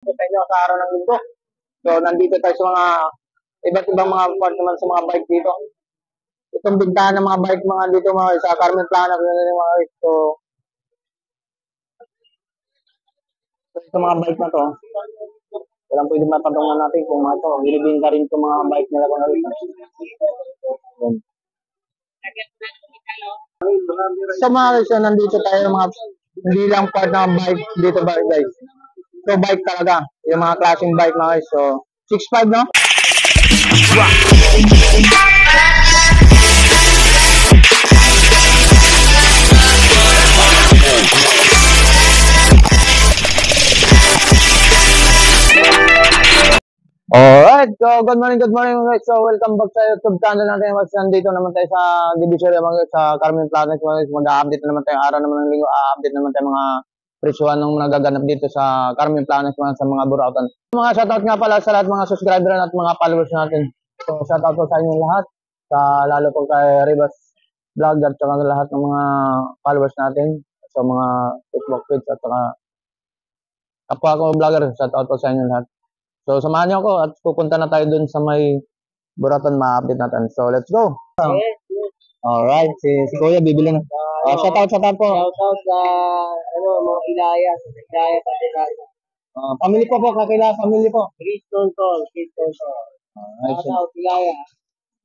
Sa inyo sa araw ng linggo. So, nandito tayo sa mga iba't ibang mga part naman sa mga bike dito. Itong bintahan ng mga bike mga dito mga sa Carmen Plana mga guys. So ito mga bike na to. Walang pwede mapatungan natin kung mga to. Binibinta rin itong mga bike nila mga guys. So mga guys, so, nandito tayo mga hindi lang part ng bike dito ba guys. So bike talaga. Yung mga klaseng bike mga guys. So 6.5 no? Alright, so good morning guys. So welcome back sa YouTube channel natin. Mas nandito naman tayo sa Divisoria mga guys, sa Carmen Planet mga guys. Mag-update naman tayo araw naman ng linggo. Update naman tayo mga presyuhan ng nagaganap dito sa Carmen Planet mga sa mga burautan. Mga shoutout nga pala sa lahat mga subscriber at mga followers natin. So shoutout po sa inyo lahat. Lalo po kay Rivas Vlog at saka lahat ng mga followers natin sa mga Facebook page at saka kapwa ko vlogger. Shoutout po sa inyo lahat. So, samahan niyo ako at pupunta na tayo dun sa may Buratan, ma-update natin. So, let's go! Alright, si Kuya bibili na. Shoutout po. Shoutout sa mga Ilaya pati tayo. Family po, kakila, family po. Keystone Tol. Alright, Shoutout Ilaya.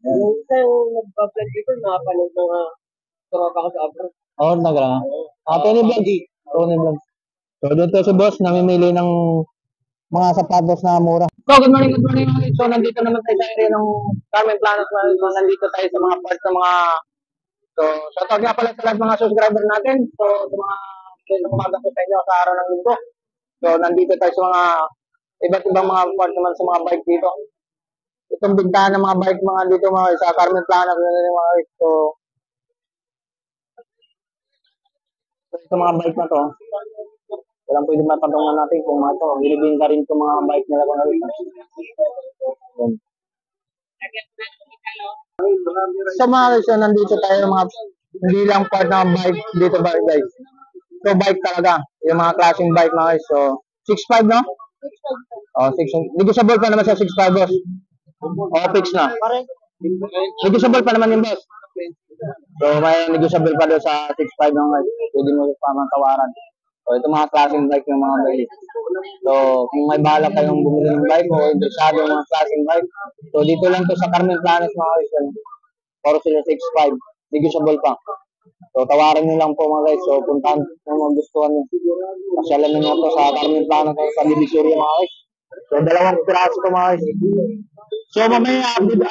Yung isang nag-vlog dito, nakapanood mga tropa ko sa abroad. nagra. Tony Vlog. Tony Vlog. So, dito si boss, namimili ng mga sapatos na mura. So, good morning. So, nandito naman tayo sa area ng Carmen Planet. So, nandito tayo sa mga parts ng mga... So, shoutout nga pala sa lahat mga subscriber natin. So, sa mga umaga po sa inyo sa araw ng linggo. So, nandito tayo sa mga iba't ibang mga parts naman sa mga bike dito. Itong bintahan ng mga bike mga dito mga sa Carmen Planet. So, ito mga bike na to. Walang pwede mapatungan natin kung mga to. Binibinta rin itong mga bike nila mga guys. So mga guys, so, nandito tayo mga hindi lang part ng bike dito ba guys. So bike talaga. Yung mga klaseng bike mga guys. So 6.5 no? 6. Negotiable pa naman sa 6.5 boss. Fix na. Negotiable pa naman yung boss. So may negotiable pa doon sa 6.5 no guys. Pwede mo pa matawaran. So, ito mga klaseng bike yung mga bike. So, kung may bahala kayong bumili ng bike o interesado yung mga klaseng bike, so dito lang to sa Carmen Planet mga guys. Puro sila 6.5. Negotiable pa. So, tawaran nyo lang po mga guys. So, puntahan kung magustuhan nyo. Pasyalan nyo po sa Carmen Planet sa Divisoria mga guys. So, 2 piraso ito mga guys. So, mamaya upload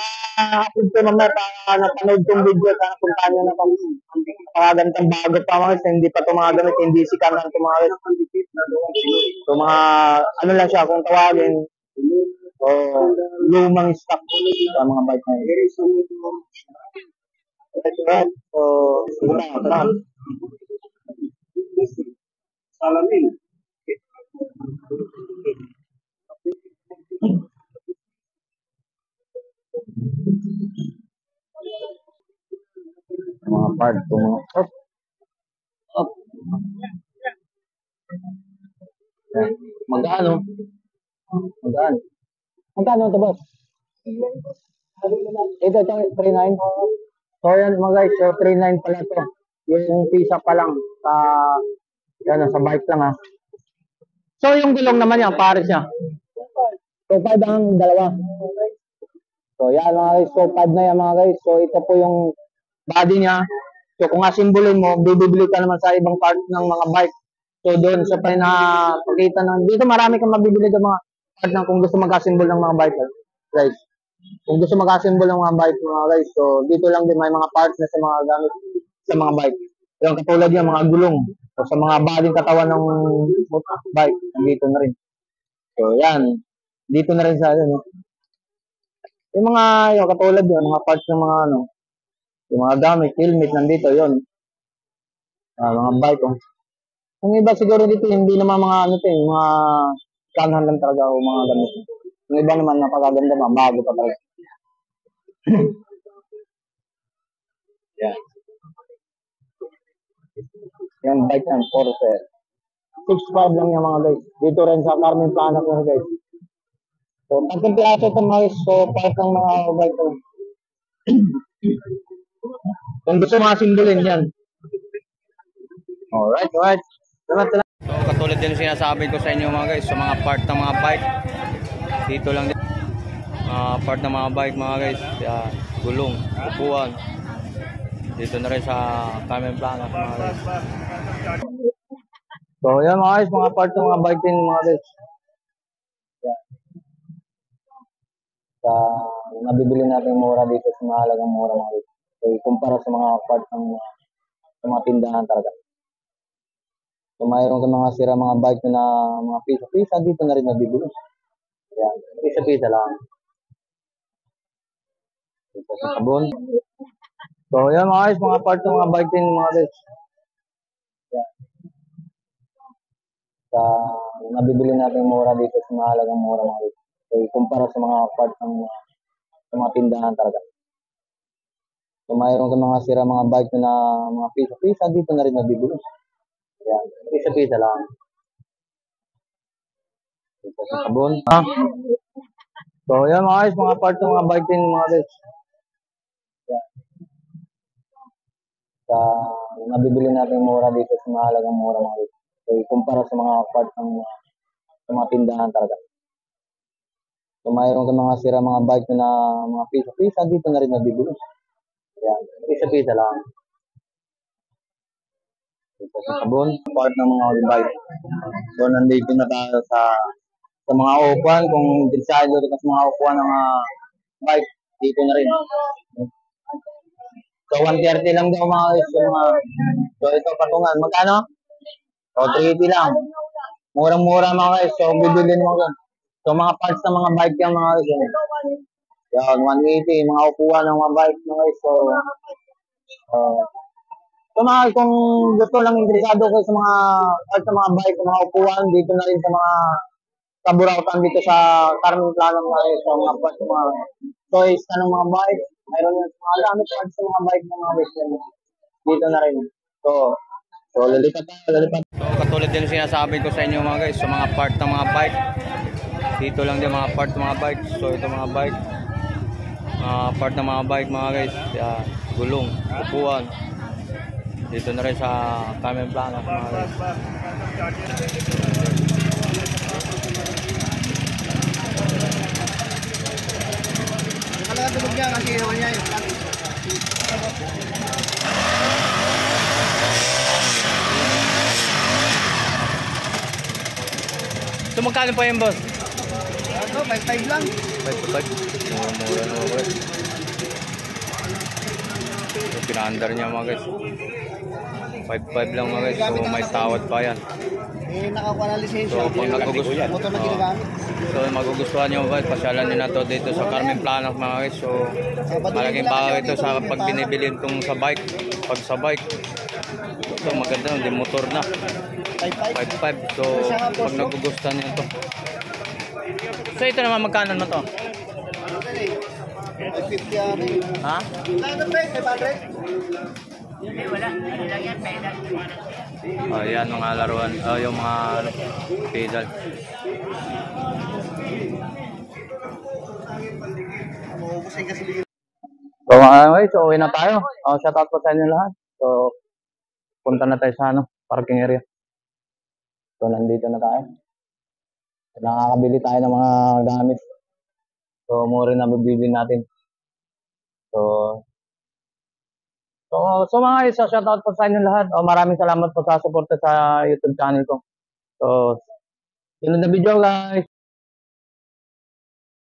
ko mamaya para napanood tong video at napuntahan nyo na kung ganitang bago pa mga guys. Hindi pa ito mga gamit, hindi sikat lang ito mga guys. So, mga ano lang siya kung tawagin. So, lumang stock sa mga bike na yun. So, ito na. Salamin. Mga part ko mga Magkano ito boss? Ito 39. So yan mga guys, so 39 pala to. Yung pisa pa lang sa sa bike lang ha. So yung gulong naman yan, pares niya. So 5 ang dalawa. So yan mga guys, so 5 na yan mga guys. So ito po yung body niya. So kung asimbolin mo, bibili ka naman sa ibang part ng mga bike. So doon sa pinapakita ng dito marami kang mabibili ng mga part ng kung gusto mag-assemble ng mga bike guys. Kung gusto mag-assemble ng mga bike mga guys, so dito lang din may mga parts na sa mga gamit sa mga bike. Yung katulad yung mga gulong. So sa mga body katawan ng bike, dito na rin. So yan, dito na rin sa yung mga yung katulad yung mga parts ng mga yung mga gamit, helmet nandito yon. Mga bike Yung iba siguro dito hindi naman mga mga kanhan lang talaga o mga gamit. Yung iba naman napakaganda mga bago pa talaga. Yan. Yan bike ng Corsair. 6.5 lang yung mga guys. Dito rin sa Carmen Plana ko guys. So, tatlong piraso ito mga guys. So, part ng mga bike ko. Kung gusto mga simbolin yan. Alright, alright. Salamat, salamat. So katulad din yung sinasabi ko sa inyo mga guys, sa mga part ng mga bike, dito lang din part ng mga bike mga guys, gulong, upuan, dito na rin sa Carmen Plana mga guys. So yan mga guys, mga part ng mga bike din mga guys. Yan. Sa nabibili natin mura dito sa mahalagang mura mga guys. So ikumpara sa mga part ng sa mga tindahan talaga. So mayroon ka mga sira mga bike na mga piso-pisa dito na rin nabibili. Yan, piso-pisa lang. Dito sa sabon. So yan mga guys, mga part ng mga bike din mga guys. Yan. Sa nabibili natin mura dito sa mahalagang mura mga guys. So ikumpara sa mga part ng sa mga tindahan talaga. So mayroon ka mga sira mga bike na mga piso-pisa dito na rin nabibili. Yan, piso-pisa lang. Dito sa sabon. So yan mga guys, mga part ng mga bike din mga guys. Yan. Sa nabibili natin mura dito sa mahalagang mura mga guys. So ikumpara sa mga part ng sa mga tindahan talaga. So mayroon ka mga sira mga bike na mga piso-pisa dito na rin nabibili. Yan, piso-pisa lang. Dito sa sabon, part ng mga bike. So nandito na tayo sa mga upuan, kung interesado ka sa mga upuan ng mga bike, dito na rin. So 130 lang daw mga guys, yung mga, so ito patungan, magkano? So 380 lang. Murang-mura mga guys, so bibilin mo yan. So mga parts ng mga bike yung mga guys. Yan, 180, mga upuan ng mga bike mga guys. So mga kung gusto lang interesado ko sa mga parts ng mga bike, mga upuan, dito na rin sa mga kaburautan dito sa Carmen Plana mga guys. So mga parts ng mga toys na ng mga bike, mayroon yung mga dami parts ng mga bike ng mga guys. Dito na rin. So lalipat tayo, lalipat. So katulad din yung sinasabi ko sa inyo mga guys, sa mga part ng mga bike, dito lang din mga part ng mga bike. So ito mga bike, part ng mga bike mga guys, gulong, upuan, dito na rin sa Carmen Plana mga guys. Nakalagatulog niya kasi naman niya yung So magkano pa yung boss? ano, 5-5 lang. 5 mura na mga guys. So pinaandar niya mga guys, 5 lang mga guys. So may tawad pa yan. Nakakuha na lisensya. So kung nagugustuhan, Motor na ginagamit. so magugustuhan nyo guys, pasyalan nyo na to dito sa Carmen Plana mga guys. So malaking bagay ito sa pag binibili itong sa bike, pag sa bike. So maganda, hindi motor na. 5-5. 5.5. So pag nagugustuhan nyo ito. So ito naman magkano na to? 550 ano yun. Ha? Ano ba? 500? Oh, yan mga laruan, yung mga pedal. Mauubusin kasi bigyan. So anyway, so uwi na tayo. Shout out po sa inyo lahat. So punta na tayo sa parking area. So nandito na tayo. Nakakabili tayo ng mga gamit. So mura na bibili natin. So mga guys, shout out po sa inyo lahat. Maraming salamat po sa suporta sa YouTube channel ko. So sunod na video guys.